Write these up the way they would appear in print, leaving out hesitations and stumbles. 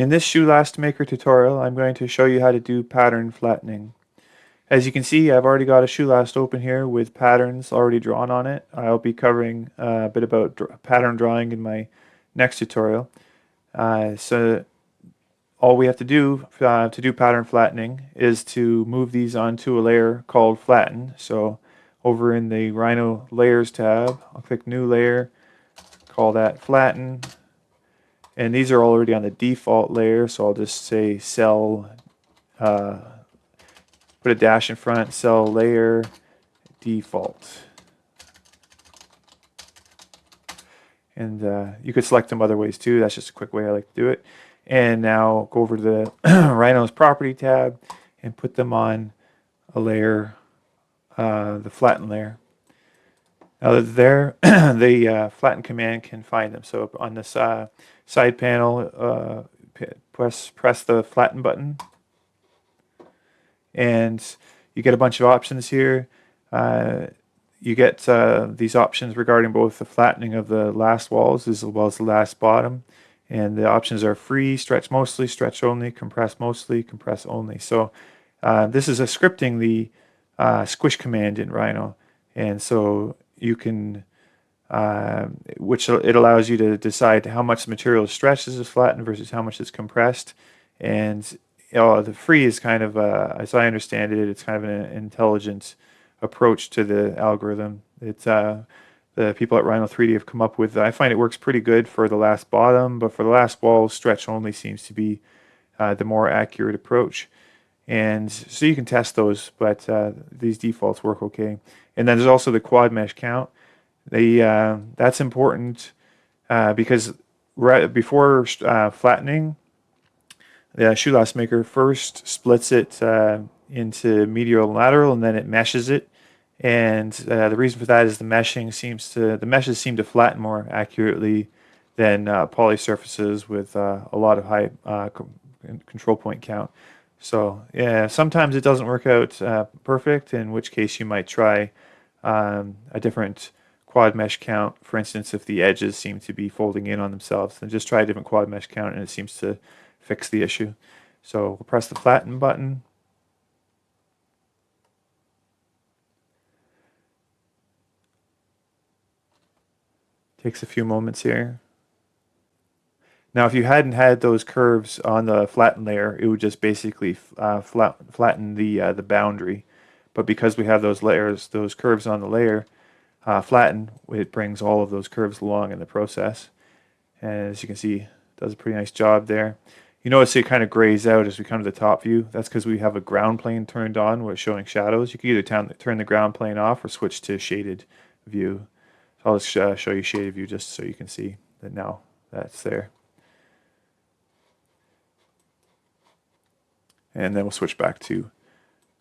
In this shoe last maker tutorial, I'm going to show you how to do pattern flattening. As you can see, I've already got a shoe last open here with patterns already drawn on it. I'll be covering a bit about pattern drawing in my next tutorial. So all we have to do pattern flattening is to move these onto a layer called flatten. So over in the Rhino layers tab, I'll click new layer, call that flatten. And these are already on the default layer, so I'll just say cell, put a dash in front, cell layer, default. And you could select them other ways too. That's just a quick way I like to do it. And now go over to the Rhino's property tab and put them on a layer, the flatten layer. Now that they're there, the flatten command can find them. So on this side panel, press the flatten button, and you get a bunch of options here. You get these options regarding both the flattening of the last walls as well as the last bottom. And the options are free, stretch mostly, stretch only, compress mostly, compress only. So this is a scripting the squish command in Rhino. And so you can, which it allows you to decide how much the material is stretched as is flattened versus how much is compressed. And the free is kind of, as I understand it, it's kind of an intelligent approach to the algorithm. It's the people at Rhino 3D have come up with. I find it works pretty good for the last bottom, but for the last wall, stretch only seems to be the more accurate approach. And so you can test those, but these defaults work okay. And then there's also the quad mesh count. That's important because right before flattening, the shoe last maker first splits it into medial and lateral, and then it meshes it. And the reason for that is the meshes seem to flatten more accurately than poly surfaces with a lot of high control point count. So yeah, sometimes it doesn't work out perfect, in which case you might try a different quad mesh count. For instance, if the edges seem to be folding in on themselves, then just try a different quad mesh count and it seems to fix the issue. So we'll press the flatten button. Takes a few moments here. Now, if you hadn't had those curves on the flatten layer, it would just basically flatten the boundary. But because we have those layers, those curves on the layer, flatten, it brings all of those curves along in the process. And as you can see, it does a pretty nice job there. You notice it kind of grays out as we come to the top view. That's because we have a ground plane turned on where it's showing shadows. You can either turn the ground plane off or switch to shaded view. So I'll just show you shaded view just so you can see that now that's there. And then we'll switch back to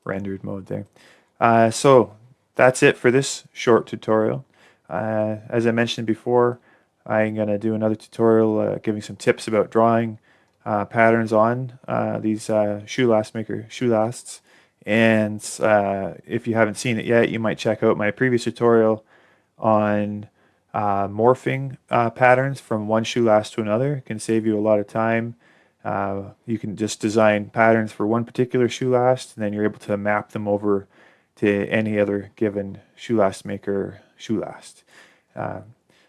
rendered mode there. So that's it for this short tutorial. As I mentioned before, I'm going to do another tutorial giving some tips about drawing patterns on these shoe last maker shoe lasts. And if you haven't seen it yet, you might check out my previous tutorial on morphing patterns from one shoe last to another. It can save you a lot of time. You can just design patterns for one particular shoe last, and then you're able to map them over to any other given shoe last maker shoe last.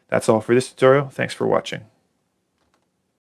That's all for this tutorial. Thanks for watching.